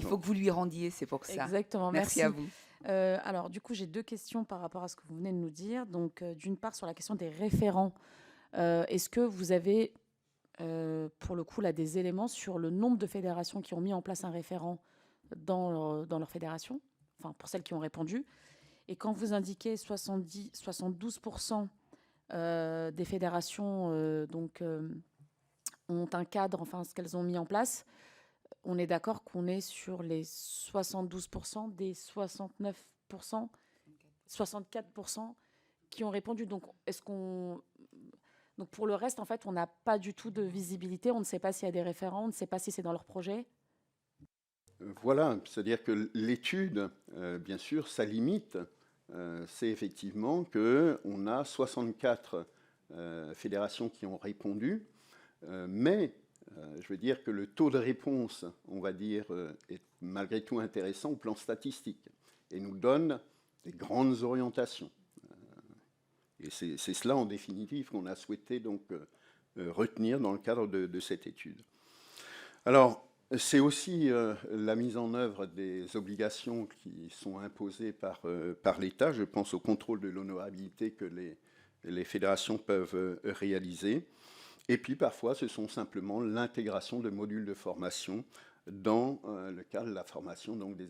faut que vous lui rendiez, c'est pour ça. Exactement, Merci merci. à vous. Alors du coup, j'ai 2 questions par rapport à ce que vous venez de nous dire. Donc, d'une part, sur la question des référents, est-ce que vous avez, pour le coup, là, des éléments sur le nombre de fédérations qui ont mis en place un référent dans leur fédération? Enfin, pour celles qui ont répondu. Et quand vous indiquez 72 des fédérations, ont un cadre, enfin, ce qu'elles ont mis en place, on est d'accord qu'on est sur les 72 des 69 64 qui ont répondu. Donc, donc pour le reste, en fait, on n'a pas du tout de visibilité. On ne sait pas s'il y a des référents, on ne sait pas si c'est dans leur projet. Voilà, c'est-à-dire que l'étude, bien sûr, sa limite, c'est effectivement qu'on a 64 fédérations qui ont répondu, mais je veux dire que le taux de réponse, on va dire, est malgré tout intéressant au plan statistique et nous donne des grandes orientations. Et c'est cela, en définitive, qu'on a souhaité donc retenir dans le cadre de cette étude. Alors, c'est aussi la mise en œuvre des obligations qui sont imposées par l'État. Je pense au contrôle de l'honorabilité que les fédérations peuvent réaliser. Et puis parfois, ce sont simplement l'intégration de modules de formation dans le cadre de la formation donc, des